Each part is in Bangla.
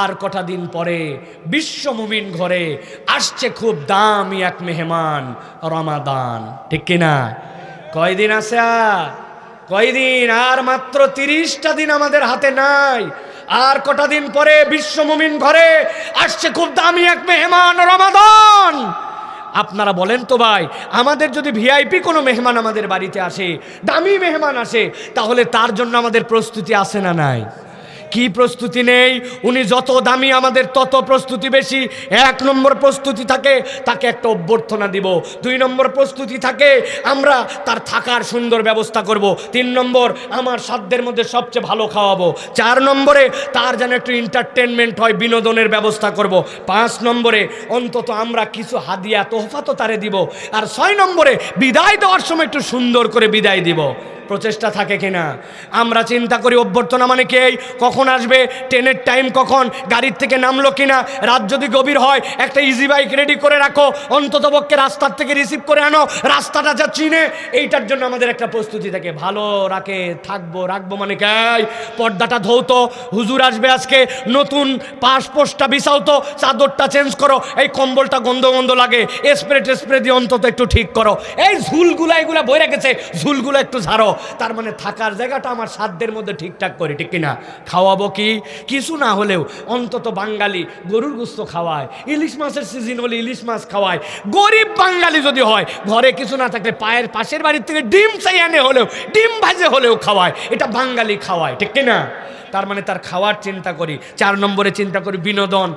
আর কটা দিন পরে বিশ্ব মুমিন ঘরে আসছে খুব দামি এক মেহমান, রমাদান। ঠিক কিনা? কয়দিন আছে আর? কয়দিন? আর মাত্র 30টা দিন আমাদের হাতে নাই। আর কটা দিন পরে বিশ্ব মুমিন ঘরে আসছে খুব দামি এক মেহমান, রমাদান। আপনারা বলেন তো ভাই, আমাদের যদি ভিআইপি কোনো মেহমান আমাদের বাড়িতে আসে, দামি মেহমান আসে, তাহলে তার জন্য আমাদের প্রস্তুতি আছে না নাই? কি প্রস্তুতি নেই? উনি যত দামি আমাদের তত প্রস্তুতি বেশি। 1 নম্বর প্রস্তুতি থাকে তাকে একটা অভ্যর্থনা দিব। 2 নম্বর প্রস্তুতি থাকে আমরা তার থাকার সুন্দর ব্যবস্থা করব। 3 নম্বর আমার সাধ্যের মধ্যে সবচেয়ে ভালো খাওয়াবো। 4 নম্বরে তার যেন একটু এন্টারটেনমেন্ট হয়, বিনোদনের ব্যবস্থা করব। 5 নম্বরে অন্তত আমরা কিছু হাদিয়া তোহফা তো তারে দিব। আর 6 নম্বরে বিদায় দেওয়ার সময় একটু সুন্দর করে বিদায় দিব। প্রচেষ্টা থাকে কিনা? আমরা চিন্তা করি অভ্যর্থনা মানে কে, কখন আসবে, ট্রেনের টাইম কখন, গাড়ির থেকে নামলো কিনা, রাত যদি গভীর হয় একটা ইজি বাইক রেডি করে রাখো, অন্তত পক্ষে রাস্তার থেকে রিসিভ করে আনো, রাস্তাটা যা চিনে। এইটার জন্য আমাদের একটা প্রস্তুতি থাকে। ভালো রাখে রাখবো মানে কে, পর্দাটা ধৌতো, হুজুর আসবে আজকে, নতুন পাসপোর্টটা বিছাও তো, চাদরটা চেঞ্জ করো, এই কম্বলটা গন্ধ গন্ধ লাগে, স্প্রে দিয়ে অন্তত একটু ঠিক করো, এই ঝুলগুলা এগুলা বইরা গেছে, ঝুলগুলো একটু ঝাড়ো। তার মানে থাকার জায়গাটা আমার সাধ্যের মধ্যে ঠিকঠাক করে। ঠিক কিনা? খাওয়াবো কি? কিছু না হলেও অন্তত বাঙালি গরুর গোশত খাওয়ায়, ইলিশ মাছের সিজন হলে ইলিশ মাছ খাওয়ায়। গরিব বাঙালি যদি হয়, ঘরে কিছু না থাকলে পাশের বাড়ির থেকে ডিম চাই আনে হলেও, ডিম ভাজে হলেও খাওয়ায়। এটা বাঙালি খাওয়ায়। ঠিক কিনা? তার মানে তার খাওয়ার চিন্তা করি। 4 নম্বরে চিন্তা করি বিনোদন।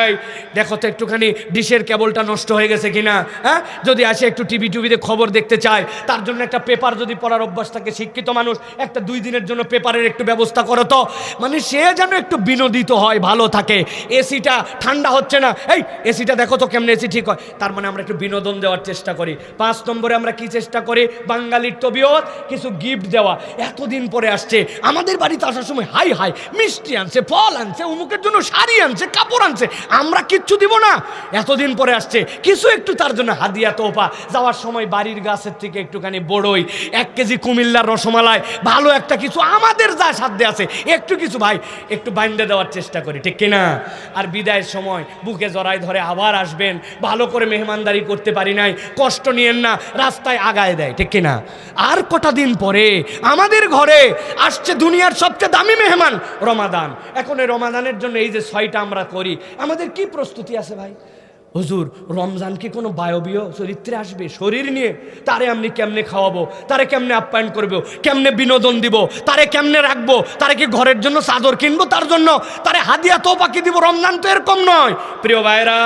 এই দেখো তো একটুখানি ডিশের কেবলটা নষ্ট হয়ে গেছে কিনা, হ্যাঁ, যদি আসে একটু টিভিতে খবর দেখতে চায়, তার জন্য একটা পেপার যদি পড়ার অভ্যাস থাকে, শিক্ষিত মানুষ একটা 2 দিনের জন্য পেপারের একটু ব্যবস্থা করো তো, মানে সে যেন একটু বিনোদিত হয়, ভালো থাকে। এসিটা ঠান্ডা হচ্ছে না, এই এসিটা দেখো তো কেমন এসি ঠিক হয়। তার মানে আমরা একটু বিনোদন দেওয়ার চেষ্টা করি। 5 নম্বরে আমরা কি চেষ্টা করি? বাঙালির তবিয়ত, কিছু গিফট দেওয়া। এতদিন পরে আসছে, আমাদের বাড়িতে আসার সময় হাই হাই মিষ্টি আনছে, ফল আনছে, অমুকের জন্য শাড়ি আনছে, কাপড় আনছে, আমরা কিচ্ছু দিব না? এতদিন পরে আসছে, কিছু একটু তার জন্য হাদিয়া তোহফা। যাওয়ার সময় বাড়ির গাছের থেকে একটুখানি বড়ই, 1 কেজি কুমিল্লার রসমালাই, ভালো একটা কিছু আমাদের যা সাধ্যে আছে একটু কিছু ভাই একটু বাইন্দে দেওয়ার চেষ্টা করি। ঠিক কিনা? আর বিদায়ের সময় বুকে জড়ায় ধরে আবার আসবেন, ভালো করে মেহমানদারি করতে পারি নাই, কষ্ট নিয়েন না, রাস্তায় আগায় দেয়। ঠিক কিনা? আর কটা দিন পরে আমাদের ঘরে আসছে দুনিয়ার সবচেয়ে দামি মেহমান, রমাদান। এখন এই রমাদানের জন্য এই যে 6টা আমরা করি, আমাদের কি প্রস্তুতি আছে ভাই? হুজুর, রমজান কি কোনো বায়বীয় চরিত্রে আসবে শরীর নিয়ে? তারে আমি কেমনে খাওয়াবো, তারে কেমনে আপ্যায়ন করবো, কেমনে বিনোদন দিব, তারে কেমনে রাখবো, তারে কি ঘরের জন্য চাদর কিনবো, তার জন্য তারে হাদিয়া তোহফা কি দিব? রমজান তো এরকম নয়। প্রিয় ভাইরা,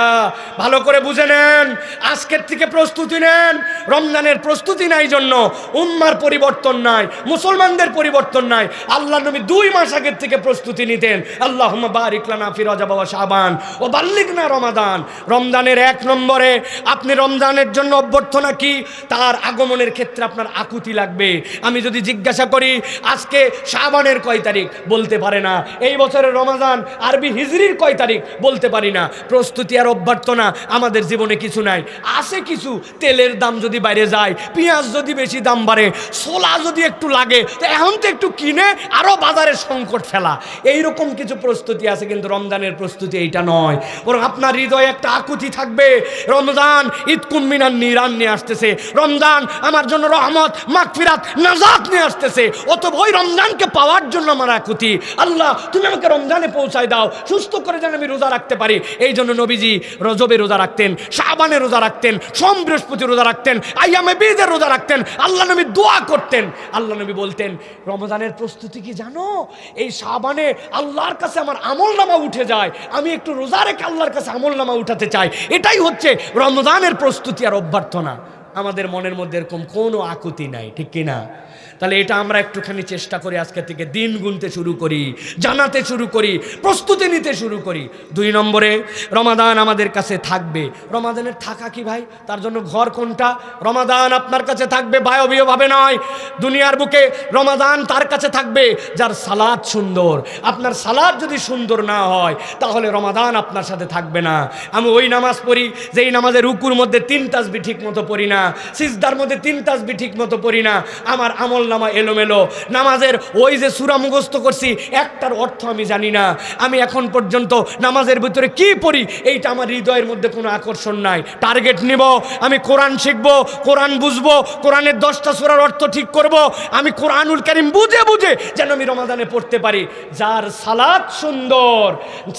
ভালো করে বুঝে নেন, আজকের থেকে প্রস্তুতি নেন। রমজানের প্রস্তুতি নাই জন্য উম্মার পরিবর্তন নাই, মুসলমানদের পরিবর্তন নাই। আল্লাহ নবী 2 মাস আগের থেকে প্রস্তুতি নিতেন। আল্লাহুম্মা বারিক লানা ফি রজব ওয়া শাবান ওয়া বাল্লিগনা রমাদান। রমজানের 1 নম্বরে আপনি রমজানের জন্য অভ্যর্থনা কি? তার আগমনের ক্ষেত্রে আপনার আকুতি লাগবে। আমি যদি জিজ্ঞাসা করি আজকে শাবানের কয় তারিখ, বলতে পারে না। এই বছরের রমজান আরবি হিজরির কয় তারিখ, বলতে পারি না। প্রস্তুতি আর অভ্যর্থনা আমাদের জীবনে কিছু নাই। আছে কিছু, তেলের দাম যদি বাইরে যায়, পেঁয়াজ যদি বেশি দাম বাড়ে, ছোলা যদি একটু লাগে, তো এখন তো একটু কিনে আরো বাজারে সংকট ফেলা, এইরকম কিছু প্রস্তুতি আছে। কিন্তু রমজানের প্রস্তুতি এইটা নয়, বরং আপনার হৃদয়ে একটা আকুতি থাকবে। রমজান ঈদকুম মিনান নিরান নিয়ে আসতেছে, রমজান আমার জন্য রহমত, মাগফিরাত, নাজাত নিয়ে আসতেছে। অতএব ওই রমজানকে পাওয়ার জন্য আমার আকুতি। আল্লাহ, তুমি আমাকে রমজানে পৌঁছায় দাও, সুস্থ করে যেন আমি রোজা রাখতে পারি। এই জন্য নবীজি রজবে রোজা রাখতেন, শাবানে রোজা রাখতেন, সোম বৃহস্পতি রোজা রাখতেন, আইয়ামে বীজের রোজা রাখতেন। আল্লাহ নবী দোয়া করতেন, আল্লাহ নবী বলতেন, রমজানের প্রস্তুতি কি জানো? এই শাবানে আল্লাহর কাছে আমার আমলনামা উঠে যায়, আমি একটু রোজা রেখে আল্লাহর কাছে আমলনামা উঠাতে চাই। এটাই হচ্ছে রমজানের প্রস্তুতি আর অভ্যর্থনা। আমাদের মনের মধ্যে এরকম কোনো আকুতি নাই। ঠিক কিনা? তাহলে এটা আমরা একটুখানি চেষ্টা করি, আজকে থেকে দিন গুনতে শুরু করি, জানাতে শুরু করি, প্রস্তুতি নিতে শুরু করি। 2 নম্বরে রমাদান আমাদের কাছে থাকবে। রমাদানের থাকা কি ভাই? তার জন্য ঘর কোনটা? রমাদান আপনার কাছে থাকবে বায়বীয়ভাবে নয়। দুনিয়ার বুকে রমাদান তার কাছে থাকবে যার সালাত সুন্দর। আপনার সালাত যদি সুন্দর না হয়, তাহলে রমাদান আপনার সাথে থাকবে না। আমি ওই নামাজ পড়ি যেই নামাজের রুকুর মধ্যে 3 তাসবিহ ঠিক মতো পড়ি না, সিজদার মধ্যে 3 তাসবিহ ঠিক মতো পড়ি না, আমার আমল নামা এলোমেলো, নামাজের ওই যে সূরা মুখস্থ করছি একটার অর্থ আমি জানি না, আমি এখন পর্যন্ত নামাজের ভিতরে কি পড়ি এইটা আমার হৃদয়ের মধ্যে কোনো আকর্ষণ নাই। টার্গেট নিব, আমি কোরআন শিখব, কোরআন বুঝবো, কোরআনের 10টা সূরার অর্থ ঠিক করব, আমি কোরআনুল কারীম বুঝে বুঝে যেন আমি রমাদানে পড়তে পারি। যার সালাত সুন্দর,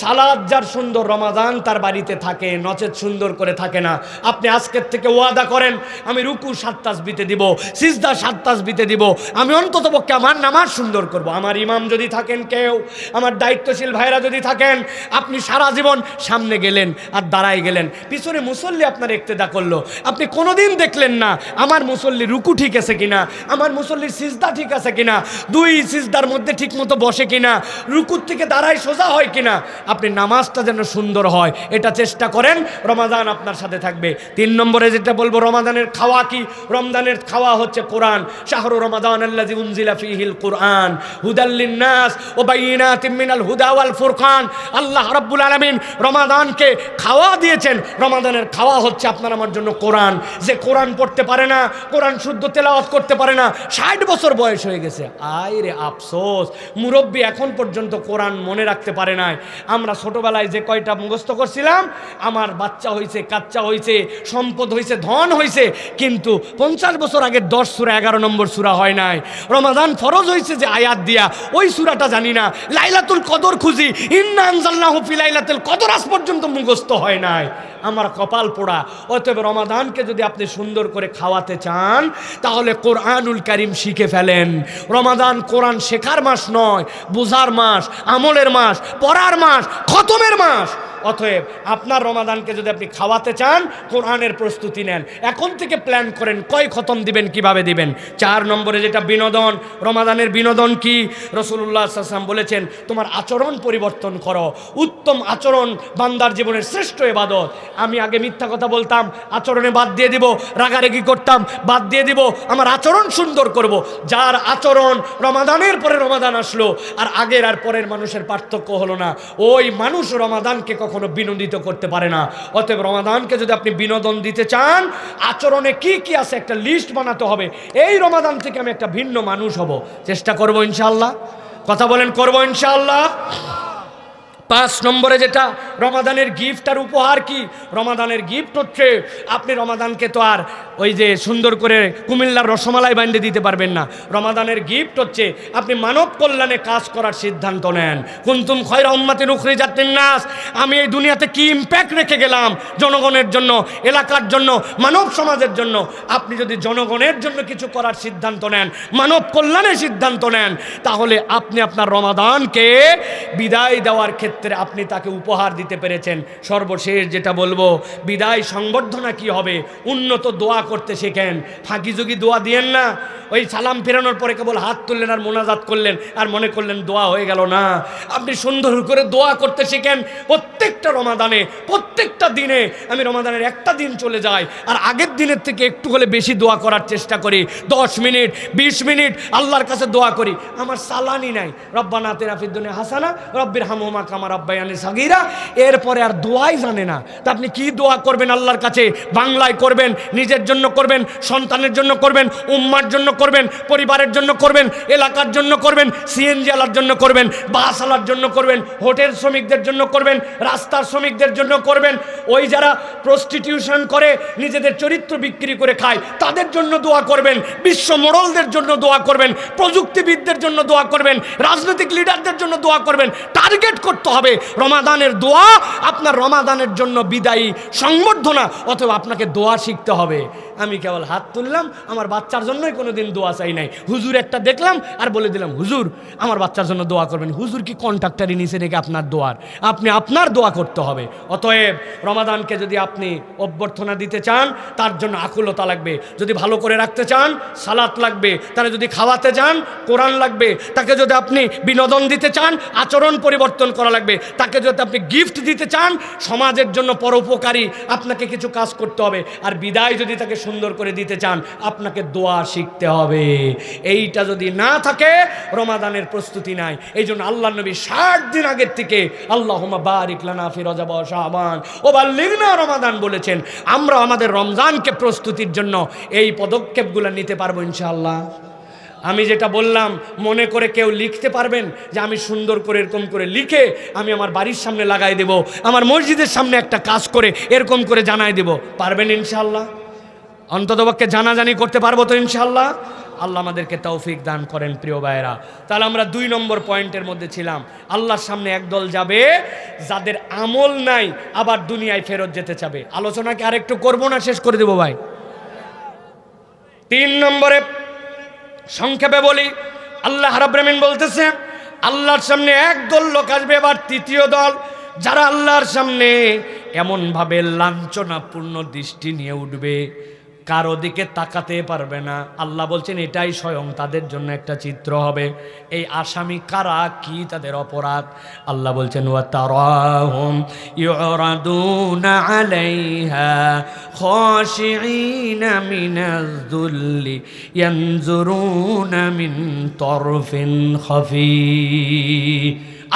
সালাত যার সুন্দর, রমাদান তার বাড়িতে থাকে, নচেত সুন্দর করে থাকে না। আপনি আজকের থেকে ওয়াদা করেন, আমি রুকু 7 তাসবিতে দিব, সিজদা 7 তাসবিতে দিব, আমি অন্তত পক্ষে আমার নামাজ সুন্দর করব। আমার ইমাম যদি থাকেন কেউ, আমার দায়িত্বশীল ভাইরা যদি থাকেন, আপনি সারা জীবন সামনে গেলেন আর দাঁড়ায় গেলেন, পিছনে মুসল্লি আপনার ইক্তেদা করলো, আপনি কোনোদিন দেখলেন না আমার মুসল্লি রুকু ঠিক আছে কিনা, আমার মুসল্লির সিজদা ঠিক আছে কিনা, 2 সিজদার মধ্যে ঠিক মতো বসে কিনা, রুকুর থেকে দাঁড়ায় সোজা হয় কিনা, আপনি নামাজটা যেন সুন্দর হয় এটা চেষ্টা করেন, রমাদান আপনার সাথে থাকবে। 3 নম্বরে যেটা বলবো, রমাদানের খাওয়া কি? রমজানের খাওয়া হচ্ছে কোরআন। শাহরু রমাদান আল্লাযী উনজিলা ফীহিল কুরআন হুদাল লিন-নাস ওয়া বাইয়িনাতিম মিনাল হুদা ওয়াল ফুরকান। আল্লাহ রাব্বুল আলামিন রমাদানকে খাওয়া দিয়েছেন, রমাদানের খাওয়া হচ্ছে আপনার আমার জন্য কোরআন। যে কোরআন পড়তে পারে না, কোরআন শুদ্ধ তেলাওয়াত করতে পারে না, 60 বছর বয়স হয়ে গেছে, আয় রে আফসোস, মুরব্বী এখন পর্যন্ত কোরআন মনে রাখতে পারে নাই। আমরা ছোটবেলায় যে কয়টা মুখস্থ করছিলাম, আমার বাচ্চা হয়েছে, কাচ্চা হয়েছে, সম্পদ হয়েছে, ধন হয়েছে, কিন্তু 50 বছর আগে 10 সূরা 11 নম্বর সূরা হয় নাই। রমাদান ফরজ হয়েছে যে আয়াত দিয়া, ওই সূরাটা জানি না। লাইলাতুল কদর খুঁজি, ইন্না আনজালনাহু ফি লাইলাতুল কদর আজ পর্যন্ত মুখস্থ হয় নাই। আমার কপাল পোড়া। অতএব রমাদানকে যদি আপনি সুন্দর করে খাওয়াতে চান, তাহলে কোরআনুল কারীম শিখে ফেলেন। রমাদান কোরআন শেখার মাস নয়, বোঝার মাস, আমলের মাস, পড়ার মাস, খতমের মাস। অতএব আপনার রমাদানকে যদি আপনি খাওয়াতে চান, কোরআনের প্রস্তুতি নেন, এখন থেকে প্ল্যান করেন কয় খতম দিবেন, কিভাবে দিবেন। 4 নম্বরে যেটা বিনোদন, রমাদানের বিনোদন কি? রাসূলুল্লাহ সাল্লাল্লাহু আলাইহি ওয়াসাল্লাম বলেছেন, তোমার আচরণ পরিবর্তন করো। উত্তম আচরণ বান্দার জীবনের শ্রেষ্ঠ ইবাদত। আমি আগে মিথ্যা কথা বলতাম, আচরণে বাদ দিয়ে দিব, রাগারাগি করতাম, বাদ দিয়ে দিব, আমার আচরণ সুন্দর করব। যার আচরণ রমাদানের পরে রমাদান আসলো আর আগের আর পরের মানুষের পার্থক্য হলো না, ওই মানুষ রমাদানকে কখনো বিনোদিত করতে পারে না। অতএব রমাদানকে যদি আপনি বিনোদন দিতে চান, আচরণে কি কি আছে একটা লিস্ট বানাতে হবে। এই রমাদান থেকে আমি একটা ভিন্ন মানুষ হব, চেষ্টা করব ইনশাআল্লাহ। কথা বলেন, করব ইনশাআল্লাহ। 5 নম্বরে যেটা, রমাদানের গিফট আর উপহার কি? রমাদানের গিফট হচ্ছে, আপনি রমাদানকে তো আর ওই যে সুন্দর করে কুমিল্লার রসমালাই বানিয়ে দিতে পারবেন না। রমাদানের গিফট হচ্ছে আপনি মানব কল্যাণে কাজ করার সিদ্ধান্ত নেন। কুনতুম খায়রা উম্মাতিন উখরিজাত লিন-নাস, আমি এই দুনিয়াতে কি ইম্প্যাক্ট রেখে গেলাম জনগণের জন্য, এলাকার জন্য, মানব সমাজের জন্য। আপনি যদি জনগণের জন্য কিছু করার সিদ্ধান্ত নেন, মানব কল্যাণের সিদ্ধান্ত নেন, তাহলে আপনি আপনার রমাদানকে বিদায় দেওয়ার ক্ষেত্রে আপনি তাকে উপহার দিতে পেরেছেন। সর্বশেষ যেটা বলবো, বিদায় সংবর্ধনা কি হবে? উন্নত দোয়া করতে শেখেন, ফাঁকি যোগী দোয়া দিয়েন না। ওই সালাম ফেরানোর পরে কেবল হাত তুললেন আর মোনাজাত করলেন আর মনে করলেন দোয়া হয়ে গেল না। আপনি সুন্দর করে দোয়া করতে শিখেন। প্রত্যেকটা রমাদানে, প্রত্যেকটা দিনে, আমি রমাদানের একটা দিন চলে যাই আর আগের দিনের থেকে একটু হলে বেশি দোয়া করার চেষ্টা করি। 10 মিনিট 20 মিনিট আল্লাহর কাছে দোয়া করি। আমার সালানি নাই, রব্বানা আতিনা ফিদ দুনিয়া হাসানা রব্বির হামহুমা কামা রাব্বায়ানি সাগীরা, এরপরে আর দোয়াই জানে না। তা আপনি কি দোয়া করবেন আল্লাহর কাছে? বাংলায় করবেন, নিজের জন্য করবেন, সন্তানের জন্য করবেন, উম্মার জন্য করবেন, পরিবারের জন্য করবেন, এলাকার জন্য করবেন, সিএনজি আলার জন্য করবেন, বাস আলার জন্য করবেন, হোটেল শ্রমিকদের জন্য করবেন, রাস্তার শ্রমিকদের জন্য করবেন, ওই যারা প্রস্টিটিউশন করে নিজেদের চরিত্র বিক্রি করে খায় তাদের জন্য দোয়া করবেন, বিশ্ব মোড়লদের জন্য দোয়া করবেন, প্রযুক্তিবিদদের জন্য দোয়া করবেন, রাজনৈতিক লিডারদের জন্য দোয়া করবেন। টার্গেট করতে হবে রমাদানের দোয়া আপনার রমাদানের জন্য বিদায়ী সংবর্ধনা। অথবা আপনাকে দোয়া শিখতে হবে। আমি কেবল হাত তুললাম, আমার বাচ্চার জন্যই কোনোদিন দোয়া চাই নাই। হুজুর একটা দেখলাম আর বলে দিলাম, হুজুর আমার বাচ্চার জন্য দোয়া করবেন। হুজুর কি কন্ট্রাক্টারি নিচে নাকি আপনার দোয়ার? আপনি আপনার দোয়া করতে হবে। অতএব রমাদানকে যদি আপনি অভ্যর্থনা দিতে চান, তার জন্য আকুলতা লাগবে। যদি ভালো করে রাখতে চান, সালাত লাগবে। তাহলে যদি খাওয়াতে চান, কোরআন লাগবে। তাকে যদি আপনি বিনোদন দিতে চান, আচরণ পরিবর্তন করা লাগবে। তাকে যদি আপনি গিফট দিতে চান, সমাজের জন্য পরোপকারী আপনাকে কিছু কাজ করতে হবে। আর বিদায় যদি তাকে সুন্দর করে দিতে চান, আপনাকে দোয়া শিখতে হবে। এইটা যদি না থাকে, রমাদানের প্রস্তুতি নাই। এই জন্য আল্লাহ নবী 60 দিন আগের থেকে আল্লাহুম্মা বারিক লানা ফি রজব ওয়া শাবান ওয়া বাল্লিগনা রমাদান বলেছেন। আমরা আমাদের রমজানকে প্রস্তুতির জন্য এই পদক্ষেপগুলো নিতে পারবো ইনশাআল্লাহ। আমি যেটা বললাম মনে করে কেউ লিখতে পারবেন যে আমি সুন্দর করে এরকম করে লিখে আমি আমার বাড়ির সামনে লাগাই দেব, আমার মসজিদের সামনে একটা কাজ করে এরকম করে জানাই দেব, পারবেন ইনশাআল্লাহ? অন্ততপক্ষে জানাজানি করতে পারবো তো ইনশাআল্লাহ? আল্লাহ আমাদেরকে তৌফিক দান করেন প্রিয় ভাইয়েরা। তাহলে আমরা 2 নম্বর পয়েন্টের মধ্যে ছিলাম, আল্লাহর সামনে একদল যাবে যাদের আমল নাই আবার দুনিয়ায় ফেরত যেতে চাবে। আলোচনাকে আরেকটু করবো না শেষ করে দেবো ভাই? 3 নম্বরে সংক্ষেপে বলি, আল্লাহ রাব্বুল আমিন বলতেছে আল্লাহর সামনে একদল লোক আসবে, এবার তৃতীয় দল যারা আল্লাহর সামনে এমনভাবে লাঞ্ছনাপূর্ণ দৃষ্টি নিয়ে উঠবে, কারো দিকে তাকাতে পারবে না। আল্লাহ বলছেন এটাই স্বয়ং তাদের জন্য একটা চিত্র হবে। এই আসামি কারা, কি তাদের অপরাধ? আল্লাহ বলছেন ওয়া তারাহুম ইউরাদুনা আলাইহা খাশিঈনা মিনাজ-যুল্লি ইয়ানজুরুনা মিন তরফিন খাফি।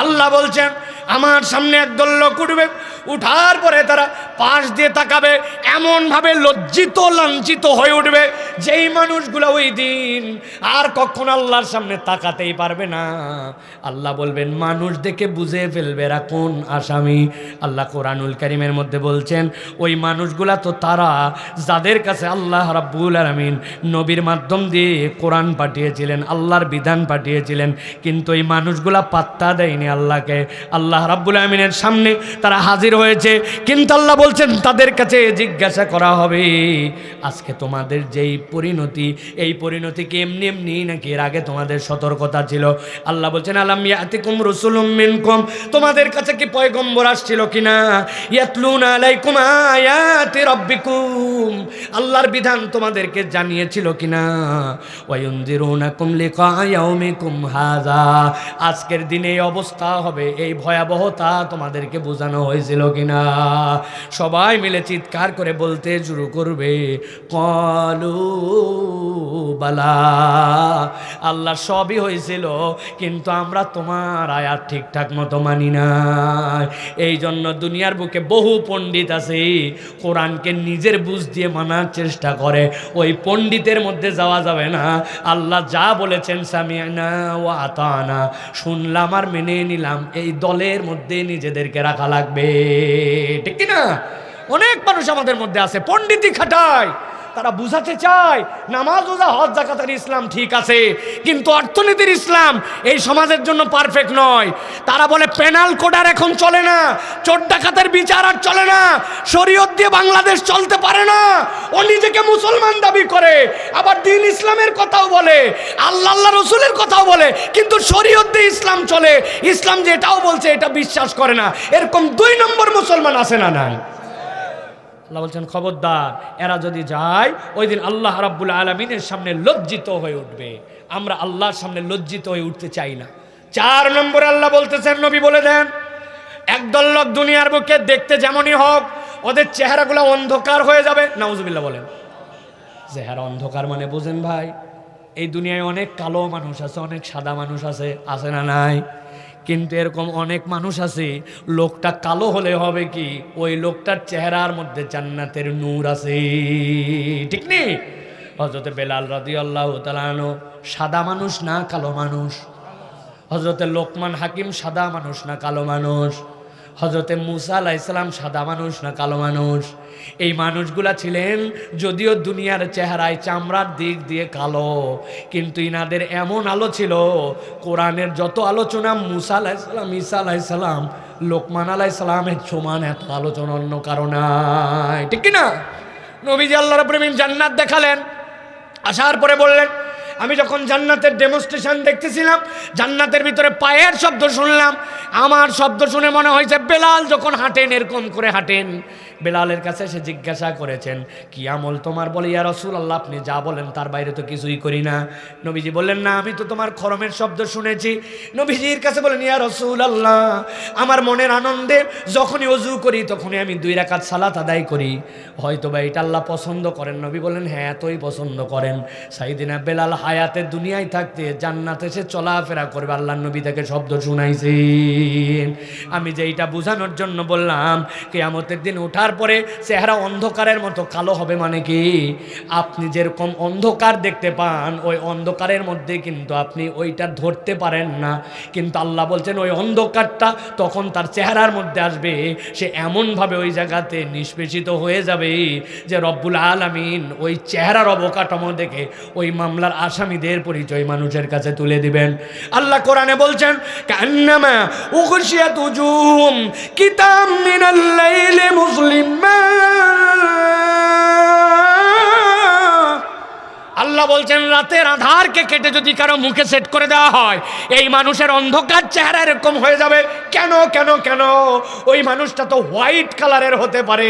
আল্লাহ বলছেন আমার সামনে একদল লোক উঠবে, উঠার পরে তারা পাশ দিয়ে তাকাবে, এমনভাবে লজ্জিত লাঞ্ছিত হয়ে উঠবে যেই মানুষগুলো ওই দিন আর কখনো আল্লাহর সামনে তাকাতেই পারবে না। আল্লাহ বলবেন মানুষ দেখে বুঝে ফেলবে এরা কোন আসামি। আল্লাহ কোরআনুল কারীমের মধ্যে বলছেন ওই মানুষগুলা তো তারা যাদের কাছে আল্লাহ রাব্বুল আলামিন নবীর মাধ্যম দিয়ে কোরআন পাঠিয়েছিলেন, আল্লাহর বিধান পাঠিয়েছিলেন, কিন্তু এই মানুষগুলা পাত্তা দেয়নি আল্লাহকে। আল্লাহ রাব্বুল আমিনের সামনে তারা হাজির হয়েছে, কিন্তু আল্লাহ বলছেন তাদের কাছে জিজ্ঞাসা করা হবে আজকে তোমাদের যেই পরিণতি, এই পরিণতি কি এমনি এমনি নাকি এর আগে তোমাদের সতর্কতা ছিল? আল্লাহ বলছেন আলাম ইয়াতিকুম রাসূলুম মিনকুম, তোমাদের কাছে কি পয়গম্বর আসছিল কিনা? ইয়াতলুনা আলাইকুম আয়াতি রাব্বিকুম, আল্লাহর বিধান তোমাদেরকে জানিয়েছিল কিনা? ওয়া ইউনযিরুনাকুম লিকা ইয়াউমিকুম হাযা, আজকের দিনে এই অবস্থা হবে, এই ভয়াবহতা তোমাদেরকে বোঝানো হয়েছিল কিনা? সবাই মিলে চিৎকার করে বলতে শুরু করবে ক্বালু বালা, আল্লাহ সবই হয়েছিল কিন্তু আমরা তোমার আয়াত ঠিকঠাক মতো মানি না। এই জন্য দুনিয়ার বুকে বহু পণ্ডিত আছে কোরআনকে নিজের বুঝ দিয়ে মানার চেষ্টা করে, ওই পণ্ডিতের মধ্যে যাওয়া যাবে না। আল্লাহ যা বলেছেন সামি'না ওয়া আতানা, শুনলাম আর মেনে নিলাম, এই দলের মধ্যে নিজেদেরকে রাখা লাগবে, ঠিক কি না? অনেক মানুষ আমাদের মধ্যে আছে পণ্ডিতি খাটায়, তারা বুঝাতে চায় নামাজ রোজা হজ যাকাতের ইসলাম ঠিক আছে, কিন্তু অর্থনীতির ইসলাম এই সমাজের জন্য পারফেক্ট নয়। তারা বলে পেনাল কোড আর এখন চলে না, চোর ডাকাতের বিচার আর চলে না, শরীয়ত দিয়ে বাংলাদেশ চলতে পারে না। ও নিজেকে মুসলমান দাবি করে, আবার দ্বীন ইসলামের কথাও বলে, আল্লাহ রসুলের কথাও বলে, কিন্তু শরীয়ত দিয়ে ইসলাম চলে, ইসলাম যে এটাও বলছে এটা বিশ্বাস করে না। এরকম 2 নম্বর মুসলমান আছে না নাই? আল্লাহ বলছেন খবরদার, এরা যদি যায় ওই দিন আল্লাহ রাব্বুল আলামিনের সামনে লজ্জিত হয়ে উঠবে। আমরা আল্লাহর সামনে লজ্জিত হয়ে উঠতে চাই না। 4 নম্বরে আল্লাহ বলতেছেন নবী বলে দেন একদল লোক দুনিয়ার বুকে দেখতে যেমনই হোক ওদের চেহারাগুলো অন্ধকার হয়ে যাবে। নাউজুবিল্লাহ বলেন। চেহারা অন্ধকার মানে বুঝেন ভাই, এই দুনিয়ায় অনেক কালো মানুষ আছে, অনেক সাদা মানুষ আছে, আছে না নাই? কিন্তু এরকম অনেক মানুষ আছে লোকটা কালো হলে হবে কি, ওই লোকটার চেহারার মধ্যে জান্নাতের নূর আছে, ঠিক নেই? হযরতে বেলাল রাদিয়াল্লাহু তাআলা আনহু সাদা মানুষ না কালো মানুষ? হযরতে লোকমান হাকিম সাদা মানুষ না কালো মানুষ? হযরতে মুসা আলাইহিস সালাম সাদা মানুষ না কালো মানুষ? এই মানুষগুলা ছিলেন যদিও দুনিয়ার চেহারায় চামড়ার দিক দিয়ে কালো, কিন্তু ইনাদের এমন আলো ছিল, কোরআনের যত আলোচনা মুসা আলাইহিস সালাম, ঈসা আলাইহিস সালাম, লোকমান আলাইহিস সালামের সমান এত আলোচনা অন্য কারো নাই, ঠিক কি না? নবীজি আল্লাহ রাব্বুল আলামিন জান্নাত দেখালেন, আসার পরে বললেন আমি যখন জান্নাতের ডেমনস্ট্রেশন দেখতেছিলাম, জান্নাতের ভিতরে পায়ের শব্দ শুনলাম, আমার শব্দ শুনে মনে হয়েছে বেলাল যখন হাঁটেন এরকম করে হাঁটেন। বেলালের কাছে এসে জিজ্ঞাসা করেছেন কি আমল তোমার? বলে ইয়া রাসূলুল্লাহ আপনি যা বলেন তার বাইরে তো কিছুই করি না। নবীজি বললেন না আমি তো তোমার খরমের শব্দ শুনেছি। নবীজির কাছে বলেন ইয়া রাসূলুল্লাহ আমার মনের আনন্দে যখনই ওযু করি তখনই আমি 2 রাকাত সালাত আদায় করি, হয়তো বা এটা আল্লাহ পছন্দ করেন। নবী বললেন হ্যাঁ এতই পছন্দ করেন। সাইয়েদিনা বেলাল হায়াতে দুনিয়ায় থাকতে জান্নাতে সে চলাফেরা করবে, আল্লাহর নবী তাকে শব্দ শুনাইছেন। আমি যে এইটা বোঝানোর জন্য বললাম কিয়ামতের দিন ওঠা তারপরে চেহারা অন্ধকারের মতো কালো হবে, মানে কি আপনি যেরকম অন্ধকার দেখতে পান ওই অন্ধকারের মধ্যে কিন্তু আপনি ওইটা ধরতে পারেন না, কিন্তু আল্লাহ বলছেন ওই অন্ধকারটা তখন তার চেহারার মধ্যে আসবে, সে এমনভাবে ওই জায়গাতে নিষ্পেষিত হয়ে যাবে যে রব্বুল আলামিন ওই চেহারার অবকাঠামো দেখে ওই মামলার আসামিদের পরিচয় মানুষের কাছে তুলে দিবেন। আল্লাহ কোরআনে বলছেন কান্নামা উগশিয়াত উজুহুম কিতাম মিনাল লাইলি মুসলিমা। আল্লাহ বলছেন রাতের আধারকে কেটে যদি কারো মুখে সেট করে দেওয়া হয় এই মানুষের অন্ধকার চেহারা এরকম হয়ে যাবে। কেন কেন কেন? ওই মানুষটা তো হোয়াইট কালারের হতে পারে,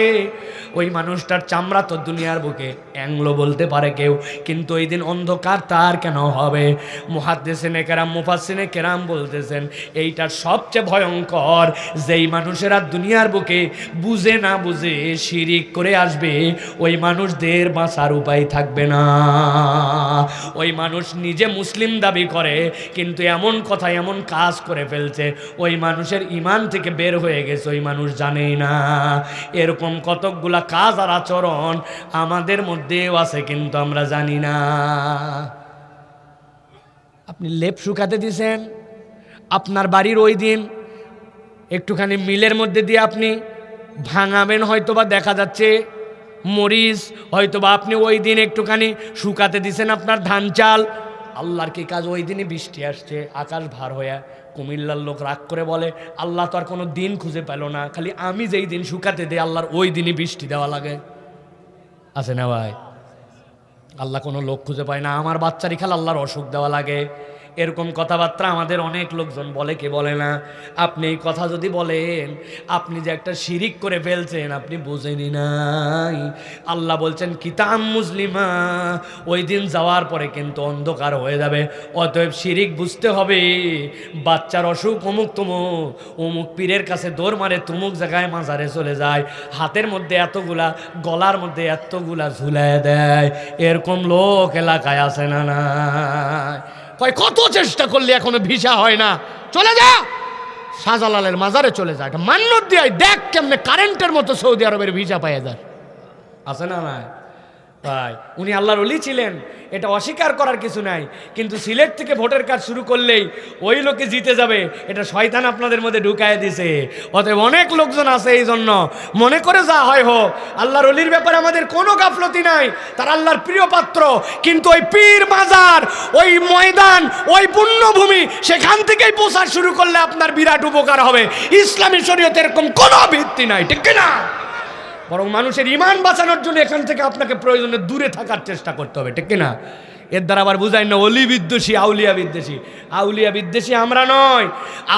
ওই মানুষটার চামড়া তো দুনিয়ার বুকে অ্যাংলো বলতে পারে কেউ, কিন্তু ওই দিন অন্ধকার তার কেন হবে? মুহাদ্দিসিনে কেরাম মুফাসসিরিনে কেরাম বলতেছেন এইটা সবচেয়ে ভয়ঙ্কর, যেই মানুষেরা দুনিয়ার বুকে বুঝে না বুঝে শিরিক করে আসবে ওই মানুষদের বাঁচার উপায় থাকবে না। ওই মানুষ নিজে মুসলিম দাবি করে কিন্তু এমন কথা এমন কাজ করে ফেলছে ওই মানুষের ঈমান থেকে বের হয়ে গেছে, ওই মানুষ জানেই না। এরকম কতকগুলা কাজ আর আচরণ আমাদের মধ্যেও আছে কিন্তু আমরা জানি না। আপনি লেপ শুকাতে দিয়েছেন, আপনার বাড়ির ওই দিন একটুখানি মিলের মধ্যে দিয়ে আপনি ভাঙাবেন, হয়তোবা দেখা যাচ্ছে মরিচ, হয়তোবা আপনি ওই দিন একটুখানি শুকাতে দিছেন আপনার ধান চাল। আল্লাহর কি কাজ? ওই দিনই বৃষ্টি আসছে আকাশ ভার হয়ে, কুমিল্লার লোক রাগ করে বলে আল্লাহ তো আর কোনো দিন খুঁজে পেল না, খালি আমি যেই দিন শুকাতে দেই আল্লাহর ওই দিনই বৃষ্টি দেওয়া লাগে। আছে না ভাই? আল্লাহ কোনো লোক খুঁজে পায় না, আমার বাচ্চারই খালি আল্লাহর অসুখ দেওয়া লাগে। এরকম কথাবার্তা আমাদের অনেক লোকজন বলে, কে বলে না? আপনি এই কথা যদি বলেন আপনি যে একটা শিরিক করে ফেলছেন আপনি বুঝেনি নাই। আল্লাহ বলছেন কিতাম মুসলিমা, ওই দিন যাওয়ার পরে কিন্তু অন্ধকার হয়ে যাবে। অতএব শিরিক বুঝতে হবে। বাচ্চার অসুখ অমুক তমুক, অমুক পীরের কাছে দৌড় মারে তুমুক জায়গায় মাজারে চলে যায়, হাতের মধ্যে এতগুলা গলার মধ্যে এতগুলা ঝুলায় দেয়, এরকম লোক এলাকায় আছে না না? কত চেষ্টা করলে এখনো ভিসা হয় না, চলে যা শাহজালালের মাজারে চলে যা, এটা মান্যত দিয়ে দেখ কেমনে কারেন্টের মতো সৌদি আরবের ভিসা পাইয়া যায়। আছে না না ভাই? উনি আল্লাহর ওলি ছিলেন, এটা অস্বীকার করার কিছু নাই, কিন্তু সিলেট থেকে ভোটের কাজ শুরু করলেই ওই লোকে জিতে যাবে এটা শয়তান আপনাদের মধ্যে ঢুকায় দিছে। অতএব অনেক লোকজন আছে এই জন্য মনে করে যা হয় হোক, আল্লাহর ওলির ব্যাপারে আমাদের কোনো গাফলতি নাই, তার আল্লাহর প্রিয় পাত্র, কিন্তু ওই পীর মাজার, ওই ময়দান, ওই পুণ্যভূমি, সেখান থেকেই প্রচার শুরু করলে আপনার বিরাট উপকার হবে। ইসলামী শরীয়তে এরকম কোনো ভিত্তি নাই, ঠিক না? বরং মানুষের ঈমান বাঁচানোর জন্য এখান থেকে আপনাকে প্রয়োজনে দূরে থাকার চেষ্টা করতে হবে, ঠিক না? এর দ্বারা আবার বুঝাই না অলি বিদ্বেষী আউলিয়া বিদ্বেষী। আউলিয়া বিদ্বেষী আমরা নয়,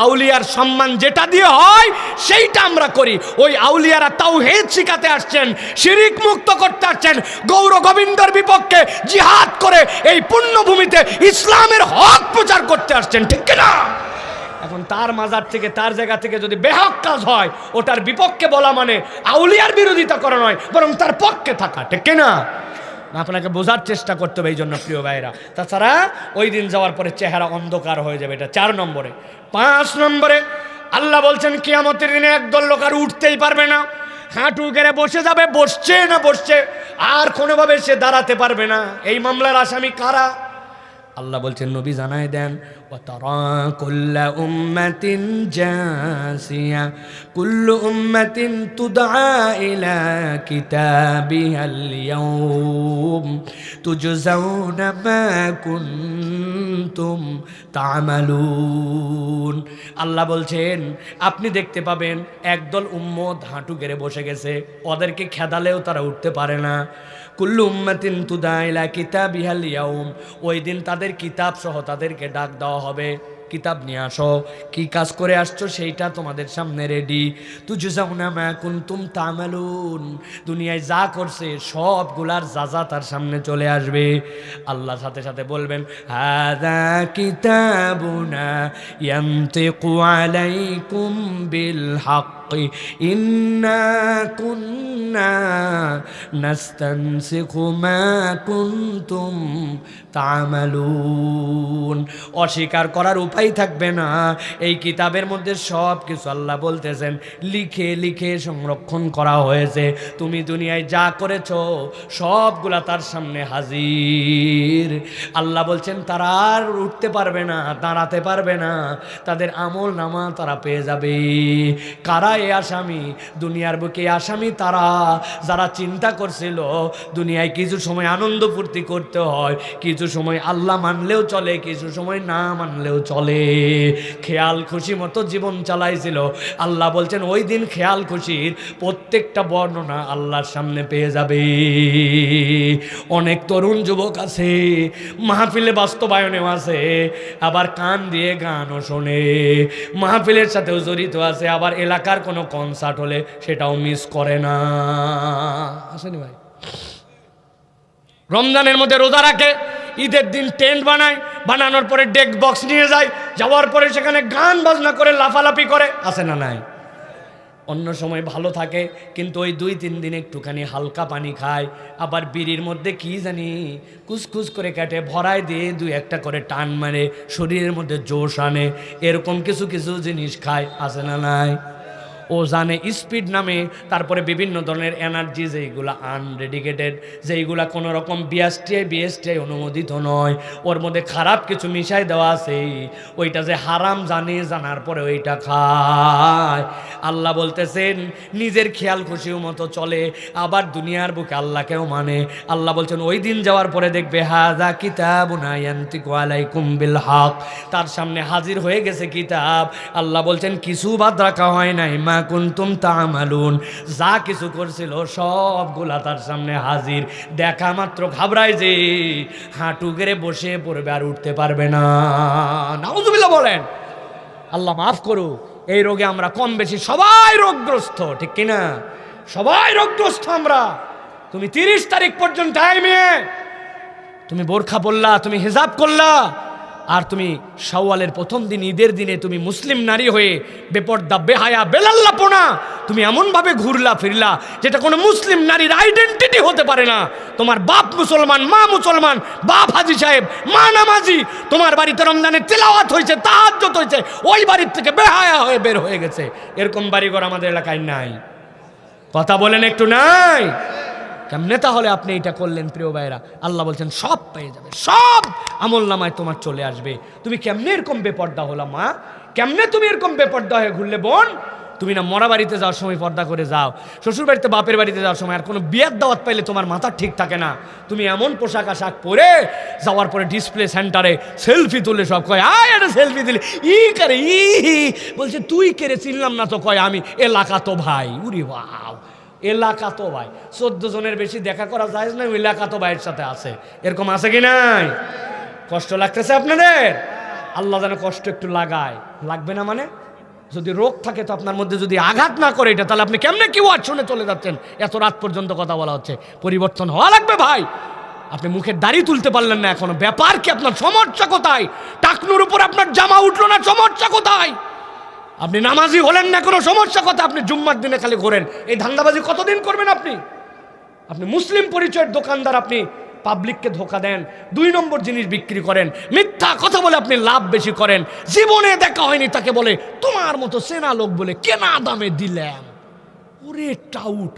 আউলিয়ার সম্মান যেটা দিয়ে হয় সেইটা আমরা করি। ওই আউলিয়ারা তাওহীদ শিখাতে আসছেন, শিরিক মুক্ত করতে আসছেন, গৌর গোবিন্দর বিপক্ষে জিহাদ করে এই পুণ্যভূমিতে ইসলামের হক প্রচার করতে আসছেন, ঠিক না? এখন তার মাজার থেকে তার জায়গা থেকে যদি বেহক কাজ হয় ওটার বিপক্ষে বলা মানে আউলিয়ার বিরোধিতা করা নয়, বরং তার পক্ষে থাকা, ঠিক না? আপনাকে বোঝার চেষ্টা করতে হবে এই জন্য প্রিয় ভাইরা। তাছাড়া ওই দিন যাওয়ার পরে চেহারা অন্ধকার হয়ে যাবে, এটা 4 নম্বরে। 5 নম্বরে আল্লাহ বলছেন কিয়ামতের দিনে একদল লোক আর উঠতেই পারবে না, হাঁটু গেড়ে বসে যাবে, বসছে না বসছে, আর কোনোভাবে সে দাঁড়াতে পারবে না। এই মামলার আসামি কারা? আল্লাহ বলছেন নবী জানায় দেন ওয়াতারা কুল্লা উম্মাতিন জাসিয়া কুল্লু উম্মাতিন তুদআ ইলা কিতাবিহাল ইয়াউম তুজজাউনা মা কুনতুম তা'মালুন। আল্লাহ বলছেন আপনি দেখতে পাবেন একদল উম্মত হাঁটু গেড়ে বসে গেছে, ওদেরকে খেদালেও তারা উঠতে পারে না। কুল্লু উম্মাতিন তুদআ ইলা কিতাবিহাল ইয়াউম, ওই দিন তাদের কিতাব সহ তাদেরকে ডাক দেওয়া হবে, কিতাব নিয়ে আসো, কি কাজ করে আসছো সেইটা তোমাদের সামনে রেডি। তুজজাউনা মা কুনতুম তা'মালুন, দুনিয়ায় যা করছে সবগুলার যাজা তার সামনে চলে আসবে। আল্লাহ সাথে সাথে বলবেন হাযা কিতাবুনা ইয়ানতিকু আলাইকুম বিল হক بالحق إنا كنا نستنسخ ما كنتم تعملون অস্বীকার করার উপায় থাকবে না। এই কিতাবের মধ্যে সব কিছু আল্লাহ বলতেছেন লিখে লিখে সংরক্ষণ করা হয়েছে। তুমি দুনিয়ায় যা করেছো সবগুলা তার সামনে হাজির। আল্লাহ বলছেন তারা আর উঠতে পারবে না, দাঁড়াতে পারবে না, তাদের আমল নামা তারা পেয়ে যাবে। কারা এ আসামি? দুনিয়ার বুকে আসামি তারা যারা চিন্তা করছিল দুনিয়ায় কিছু সময় আনন্দ ফুর্তি করতে হয়, কিছু সময় আল্লাহ মানলেও চলে, কিছু সময় না মানলেও চলে, খেয়াল খুশি মতো জীবন চালাইছিল। আল্লাহ বলছেন ওই দিন খেয়াল খুশির প্রত্যেকটা বর্ণনা আল্লাহর সামনে পেয়ে যাবে। অনেক তরুণ যুবক আছে, মাহফিলে বাস্তবায়নেও আছে, আবার কান দিয়ে গানও শোনে, মাহফিলের সাথেও জড়িত আছে, আবার এলাকার কোনো কনসার্ট হলে সেটাও মিস করে না। আসেনি ভাই? রমজানের মধ্যে রোজা রাখে, ঈদের দিন টেন্ট বানায়, বানানোর পরে ডেক বক্স নিয়ে যায়, যাওয়ার পরে সেখানে গান বাজনা করে লাফালাফি করে, আছে না নাই? অন্য সময় ভালো থাকে, কিন্তু ওই 2-3 দিন একটুখানি হালকা পানি খায়, আবার বিড়ির মধ্যে কি জানি কুচকুচ করে কাটে, ভরায় দিয়ে 2-1টা করে টান মারে, শরীরের মধ্যে জোশ আনে, এরকম কিছু কিছু জিনিস খায়, আছে না নাই? ও জানে স্পিড নামে, তারপরে বিভিন্ন ধরনের এনার্জি যেইগুলা আনডেডিকেটেড, যেইগুলা কোনো রকম বিএসটিআই অনুমোদিত নয়, ওর মধ্যে খারাপ কিছু মিশাই দেওয়া আছে, ওইটা যে হারাম জানে, জানার পরে ওইটা খায়। আল্লাহ বলতেছেন নিজের খেয়াল খুশির মতো চলে, আবার দুনিয়ার বুকে আল্লাহকেও মানে। আল্লাহ বলছেন ওই দিন যাওয়ার পরে দেখবে হাযা কিতাবুনা ইয়ানতিকু আলাইকুম বিল হক, তার সামনে হাজির হয়ে গেছে কিতাব। আল্লাহ বলছেন কিছু বাদ রাখা হয় নাই, মা কুনতুম তা'মালুন, যা কিছু করছিল সবগুলা তার সামনে হাজির। দেখা মাত্র ঘাবড়ায় যে হাঁটু গেড়ে বসে পড়বে, আর উঠতে পারবে না। নাউযুবিল্লাহ বলেন। আল্লাহ মাফ করুক। এই রোগে আমরা কম বেশি সবাই রোগগ্রস্ত, ঠিক কিনা? সবাই রোগগ্রস্ত আমরা। তুমি 30 তারিখ পর্যন্ত টাইমে তুমি বোরখা পরলা, তুমি হিজাব করলা, আর তুমি শাওয়ালের প্রথম দিন ঈদের দিনে তুমি মুসলিম নারী হয়ে বেপর্দা, বেহায়া, বেলাল্লাপনা তুমি এমনভাবে ঘুরলা ফিরলা যেটা কোনো মুসলিম নারীর আইডেন্টিটি হতে পারে না। তোমার বাপ মুসলমান, মা মুসলমান, বাপ হাজি সাহেব, মা নামাজি, তোমার বাড়িতে রমজানের তেলাওয়াত হয়েছে, তাহাজ্জুদ হয়েছে, ওই বাড়ির থেকে বেহায়া হয়ে বের হয়ে গেছে। এরকম বাড়িঘর আমাদের এলাকায় নাই। কথা বলেন একটু, নাই? কেমনে তাহলে আপনি এটা করলেন? প্রিয় ভাইরা, আল্লাহ বলছেন সব পেয়ে যাবে, সব আমল নামায় তোমার চলে আসবে। তুমি কেমনে এরকম বেপর্দা হলা মা? কেমনে তুমি এরকম বেপর্দা হয়ে ঘুরলে বোন? তুমি না মরা বাড়িতে যাওয়ার সময় পর্দা করে যাও, শ্বশুর বাড়িতে বাপের বাড়িতে যাওয়ার সময় আর কোনো বিয়ের দাওয়াত পাইলে তোমার মাথা ঠিক থাকে না, তুমি এমন পোশাক আশাক পরে যাওয়ার পরে ডিসপ্লে সেন্টারে সেলফি তুলে সব কয় আয় একটা সেলফি দিলে ই করে, ই বলছে তুই কেড়ে চিনলাম না তো, কয় আমি এলাকা তো ভাই। উরি বাও, এলাকা তো ভাই, 14 জনের বেশি দেখা করা যায় না, এলাকা তো ভাইয়ের সাথে আছে। এরকম আছে কি নাই? কষ্ট লাগতেছে আপনাদের? আল্লাহ যেন কষ্ট একটু লাগায়। লাগবে না মানে? যদি রোগ থাকে তো আপনার মধ্যে যদি আঘাত না করে এটা, তাহলে আপনি কেমনে কি ওয়াজ শুনে চলে যাচ্ছেন? এত রাত পর্যন্ত কথা বলা হচ্ছে। পরিবর্তন হওয়া লাগবে ভাই। আপনি মুখের দাড়ি তুলতে পারলেন না এখনো, ব্যাপার কি? আপনার সমস্যা কোথায়? টাকনুর উপর আপনার জামা উঠলো না, সমস্যা কোথায়? আপনি নামাজি হলেন না, কোনো সমস্যা কথা? আপনি জুম্মার দিনে খালি ঘোরেন, এই ধান্দাবাজি কতদিন করবেন আপনি? আপনি মুসলিম পরিচয়ের দোকানদার, আপনি পাবলিককে ধোকা দেন, 2 নম্বর জিনিস বিক্রি করেন, মিথ্যা কথা বলে আপনি লাভ বেশি করেন। জীবনে দেখা হয়নি তাকে বলে তোমার মতো সেনা লোক বলে কেনা দামে দিলাম। ওরে টাউট,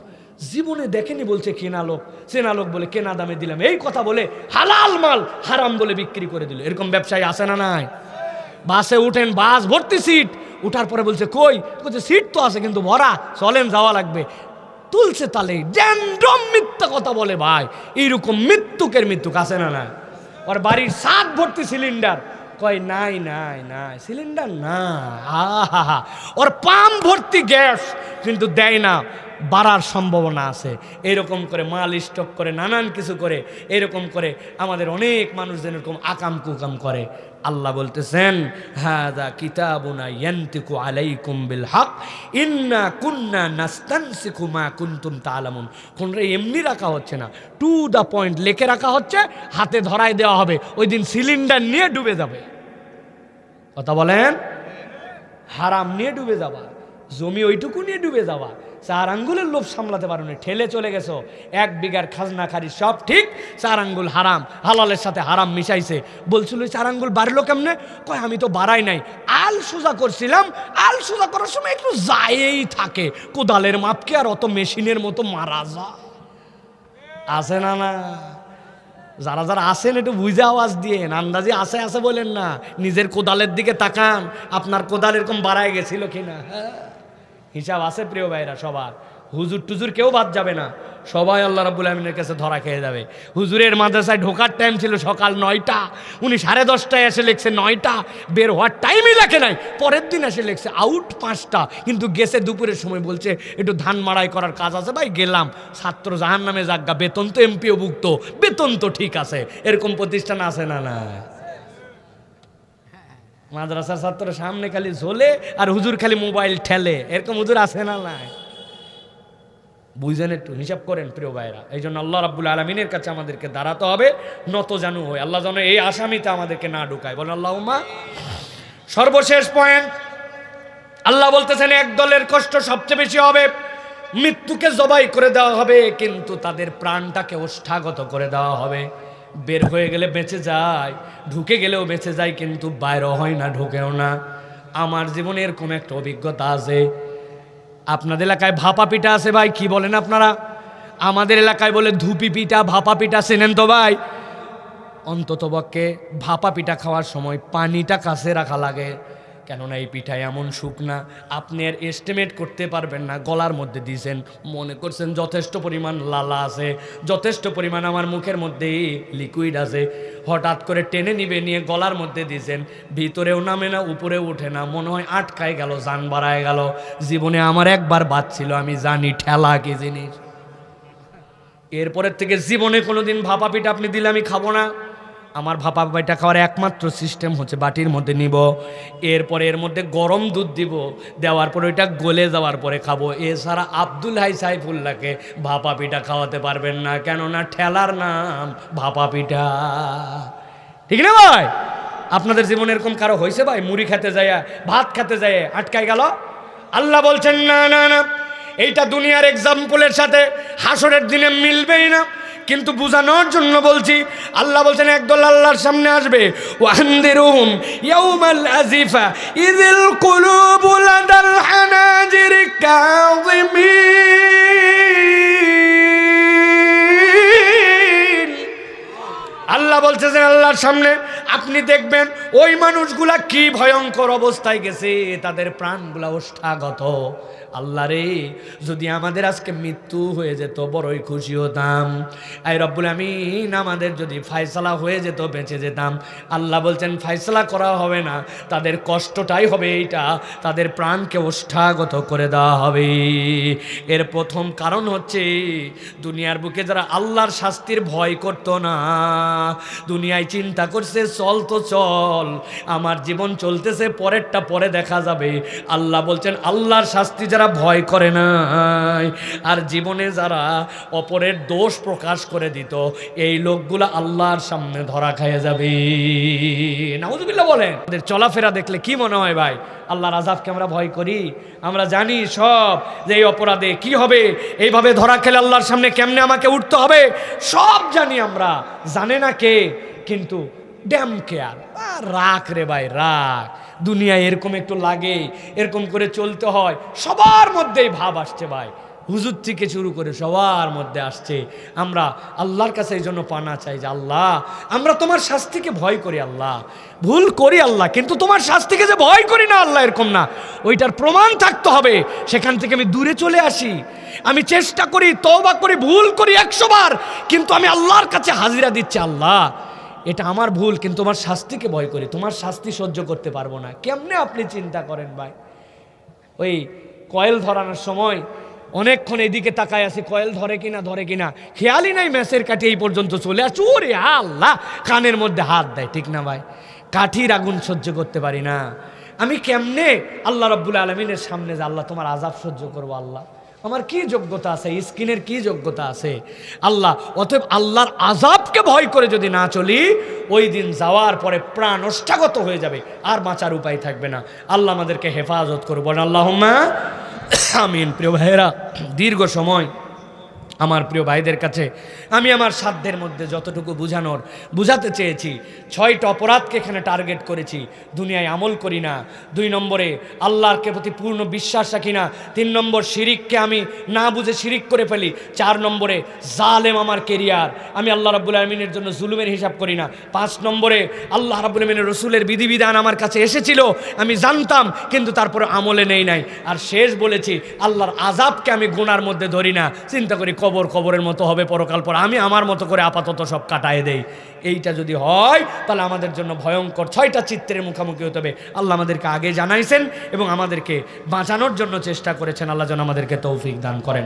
জীবনে দেখেনি বলছে কেনা লোক, সেনা লোক বলে কেনা দামে দিলাম। এই কথা বলে হালাল মাল হারাম বলে বিক্রি করে দিল। এরকম ব্যবসায়ী আছে না নাই? বাসে উঠেন, বাস ভর্তি সিট, উঠার পরে বলছে কই, বলছে সিট তো আছে কিন্তু ভরা, চলেন যাওয়া লাগবে। তুলছে তালে জ্যান্ডম মিথ্যা কথা বলে ভাই। এইরকম মৃত্যুকের মৃত্যুক আছে না না? ওর বাড়ির ছাদ ভর্তি সিলিন্ডার, কয় নাই নাই নাই সিলিন্ডার না। আহা, ওর পাম্প ভর্তি গ্যাস, কিন্তু দেয় না, বাড়ার সম্ভাবনা আছে। এরকম করে মাল স্টক করে, নানান কিছু করে, এরকম করে আমাদের অনেক মানুষ যেন এরকম আকাম কুকাম করে। আল্লাহ বলতেছেন হাযা কিতাবুনা ইয়ানতিকু আলাইকুম বিল হক ইন্না কুন্না নাস্তানসিকু মা কুনতুম তা'লামুন। কোনটা এমনি রাখা হচ্ছে না, টু দ্য পয়েন্ট লিখে রাখা হচ্ছে, হাতে ধরায় দেওয়া হবে, ওই দিন সিলিন্ডার নিয়ে ডুবে যাবে। কথা বলেন, হারাম নিয়ে ডুবে যাবা। জমি ওইটুকু নিয়ে ডুবে যাওয়া, 4 আঙ্গুলের লোভ সামলাতে পারো না, ঠেলে চলে গেছো 1 বিঘার খাজনা খারি সব ঠিক, 4 আঙ্গুল হারাম, হালালের সাথে হারাম মিশাইছে। বলছিল 4 আঙ্গুল বাড়লো কেমনে? কয় আমি তো বাড়াই নাই, আল সোজা করছিলাম, আল সোজা করার সময় একটু যায়েই থাকে, কোদালের মাপকে আর অত মেশিনের মতো মারা যায়। আছে না? না, যারা যারা আসেন একটু বুঝে আওয়াজ দিয়ে, আন্দাজি আছে আছে বলেন না, নিজের কোদালের দিকে তাকান, আপনার কোদাল এরকম বাড়ায় গেছিল কিনা। হিসাব আছে প্রিয় ভাইরা সবার, হুজুর টুজুর কেউ বাদ যাবে না, সবাই আল্লাহ রাব্বুল আমিনের কাছে ধরা খেয়ে যাবে। হুজুরের মাদ্রাসায় ঢোকার টাইম ছিল সকাল 9টা, উনি 10:30টায় এসে লিখছে 9টা, বের হওয়ার টাইমই লেখে নাই, পরের দিন এসে লিখছে আউট 5টা, কিন্তু গেছে দুপুরের সময়, বলছে একটু ধান মাড়াই করার কাজ আছে ভাই গেলাম, ছাত্র জাহান নামে যাজ্ঞা, বেতন তো এমপিও ভুক্ত, বেতন তো ঠিক আছে। এরকম প্রতিষ্ঠান আছে না? না, মাদ্রাসার ছাত্র সামনে খালি ঝোলে আর হুজুর খালি মোবাইল ঠেলে, এরকম হুজুর আছে না? নাই, বুঝেন, একটু হিসাব করেন প্রিয় ভাইরা। এই জন্য আল্লাহ রাব্বুল আলামিনের কাছে আমাদেরকে দাঁড়াতে হবে, নত জানু হয়ে, আল্লাহ যেন এই আসামিতে আমাদেরকে না ঢুকায়, বলেন আল্লাহুম্মা। সর্বশেষ পয়েন্ট, আল্লাহ বলতেছেন এক দলের কষ্ট সবচেয়ে বেশি হবে, মৃত্যুকে জবাই করে দেওয়া হবে, কিন্তু তাদের প্রাণটাকে ওষ্ঠাগত করে দেওয়া হবে। বের হয়ে গেলে বেঁচে যায়, ঢুকে গেলেও বেঁচে যায়, কিন্তু বাইরে হয় না, ঢুকেও না। আমার জীবনে এরকম একটা অভিজ্ঞতা আছে। আপনাদের এলাকায় ভাপা পিঠা আছে ভাই, কি বলেন আপনারা? আমাদের এলাকায় বলে ধুপি পিঠা, ভাপা পিঠা, চেনেন তো ভাই? অন্ততপক্ষে ভাপা পিঠা খাওয়ার সময় পানিটা কাছে রাখা লাগে, কেননা এই পিঠা এমন শুকনা আপনি আর এস্টিমেট করতে পারবেন না। গলার মধ্যে দিয়েছেন, মনে করছেন যথেষ্ট পরিমাণ লালা আছে, যথেষ্ট পরিমাণ আমার মুখের মধ্যে লিকুইড আছে, হঠাৎ করে টেনে নিবে, নিয়ে গলার মধ্যে দিয়েছেন, ভিতরেও নামে না, উপরেও ওঠে না, মনে হয় আটকায় গেল, জান বাড়ায় গেল। জীবনে আমার একবার বাজছিল, আমি জানি ঠেলা কি জিনিস। এরপরের থেকে জীবনে কোনোদিন ভাপা পিঠা আপনি দিলে আমি খাবো না। আমার ভাপা পিঠা খাওয়ার একমাত্র সিস্টেম হচ্ছে বাটির মধ্যে নিব, এরপরে এর মধ্যে গরম দুধ দিব, দেওয়ার পরে ওইটা গলে যাওয়ার পরে খাবো। এছাড়া আব্দুল হাই সাইফুল্লাহকে ভাপা পিঠা খাওয়াতে পারবেন না, কেননা ঠেলার নাম ভাপা পিঠা। ঠিক না ভাই? আপনাদের জীবনে এরকম কারো হয়েছে ভাই? মুড়ি খেতে যায়, ভাত খেতে যায়, আটকায় গেল? আল্লাহ বলছেন না না না, এইটা দুনিয়ার এক্সাম্পলের সাথে হাসরের দিনে মিলবেই না, কিন্তু বুঝানোর জন্য বলছি। আল্লাহ বলছেন একদল আল্লাহর সামনে আসবে, ওয়ানদিরুহুম ইয়াউমাল আজিফা ইযিল কুলুবু লাদাল হানাজিরি কাযিমিন। আল্লাহ বলতেছেন আল্লাহর সামনে আপনি দেখবেন ওই মানুষগুলা কি ভয়ঙ্কর অবস্থায় গেছে, তাদের প্রাণগুলা ওষ্ঠাগত। আল্লাহ রে, যদি আমাদের আজকে মৃত্যু হয়ে যেত বড়ই খুশি হতাম। আই রব্বুল আমিন, আমাদের যদি ফায়সালা হয়ে যেত বেঁচে যেতাম। আল্লাহ বলছেন ফায়সালা করা হবে না, তাদের কষ্টটাই হবে এইটা, তাদের প্রাণকে ওষ্ঠাগত করে দেওয়া হবে। এর প্রথম কারণ হচ্ছে দুনিয়ার বুকে যারা আল্লাহর শাস্তির ভয় করত না, দুনিয়ায় চিন্তা করছে চল তো চল, আমার জীবন চলতেছে, পরেরটা পরে দেখা যাবে। আল্লাহ বলছেন আল্লাহর শাস্তি যারা ভয় করে না, আর জীবনে যারা অপরের দোষ প্রকাশ করে দিত, এই লোকগুলা আল্লাহর সামনে ধরা খেয়ে যাবে। নাউযুবিল্লাহ বলেন। আমাদের চলাফেরা দেখলে কি মনে হয় ভাই? আল্লাহর আযাবকে আমরা ভয় করি? আমরা জানি সব যে এই অপরাধে কি হবে, এইভাবে ধরা খেলে আল্লাহর সামনে কেমনে আমাকে উঠতে হবে, সব জানি আমরা। জানে না কে? কিন্তু ড্যাম কেয়ার, রাখ রে ভাই রাখ। দুনিয়ায় এরকম একটু লাগে, এরকম করে চলতে হয়। সবার মধ্যেই ভাব আসছে ভাই, হুজুর থেকে শুরু করে সবার মধ্যে আসছে। আমরা আল্লাহর কাছে এই জন্য পানা চাই যে আল্লাহ, আমরা তোমার শাস্তিকে ভয় করি আল্লাহ, ভুল করি আল্লাহ, কিন্তু তোমার শাস্তিকে যে ভয় করি না আল্লাহ, এরকম না। ওইটার প্রমাণ থাকতে হবে, সেখান থেকে আমি দূরে চলে আসি। আমি চেষ্টা করি, তওবা করি, ভুল করি 100 বার, কিন্তু আমি আল্লাহর কাছে হাজিরা দিচ্ছি, আল্লাহ এটা আমার ভুল, কিন্তু তোমার শাস্তিকে ভয় করি, তোমার শাস্তি সহ্য করতে পারবো না। কেমনে আপনি চিন্তা করেন ভাই? ওই কয়েল ধরানোর সময় অনেকক্ষণ এদিকে তাকায় আছি, কয়েল ধরে কিনা ধরে কিনা, খেয়ালই নাই, ম্যাচের কাঠি এই পর্যন্ত চলে আসছে, ওরে আল্লাহ, কানের মধ্যে হাত দেয়। ঠিক না ভাই? কাঠির আগুন সহ্য করতে পারি না। আমি কেমনে আল্লাহ রাব্বুল আলামিনের সামনে যে আল্লাহ তোমার আযাব সহ্য করবো? আল্লাহ আমার কি যোগ্যতা আছে, স্কিনের কি যোগ্যতা আছে? আল্লাহ, অতএব আল্লাহর আযাবকে ভয় করে যদি না চলি, ওই দিন যাওয়ার পরে প্রাণ ওষ্ঠাগত হয়ে যাবে, আর বাঁচার উপায় থাকবে না। আল্লাহ আমাদেরকে হেফাজত করুন, বলেন আল্লাহুম্মা আমিন। প্রিয় ভাইয়েরা, দীর্ঘ সময় আমার প্রিয় ভাইদের কাছে আমি আমার সাধ্যের মধ্যে যতটুকু বুঝাতে চেয়েছি। 6টা অপরাধকে এখানে টার্গেট করেছি। দুনিয়ায় আমল করি না, 2 নম্বরে আল্লাহরকে প্রতি পূর্ণ বিশ্বাস রাখি না, 3 নম্বর শিরিককে আমি না বুঝে শিরিক করে ফেলি, 4 নম্বরে জালেম আমার কেরিয়ার, আমি আল্লাহ রাব্বুল আলামিনের জন্য জুলুমের হিসাব করি না, 5 নম্বরে আল্লাহ রাব্বুল আলামিনের রসুলের বিধিবিধান আমার কাছে এসেছিল, আমি জানতাম কিন্তু তারপরে আমলে নেই নাই, আর শেষ বলেছি আল্লাহর আযাবকে আমি গুনার মধ্যে ধরি না, চিন্তা করি কবরের মতো হবে পরকাল, পর আমি আমার মতো করে আপাতত সব কাটায় দেই। এইটা যদি হয় তাহলে আমাদের জন্য ভয়ঙ্কর 6টা চিত্রের মুখোমুখি হতে হবে। আল্লাহ আমাদেরকে আগে জানাইছেন এবং আমাদেরকে বাঁচানোর জন্য চেষ্টা করেছেন। আল্লাহ যেন আমাদেরকে তৌফিক দান করেন।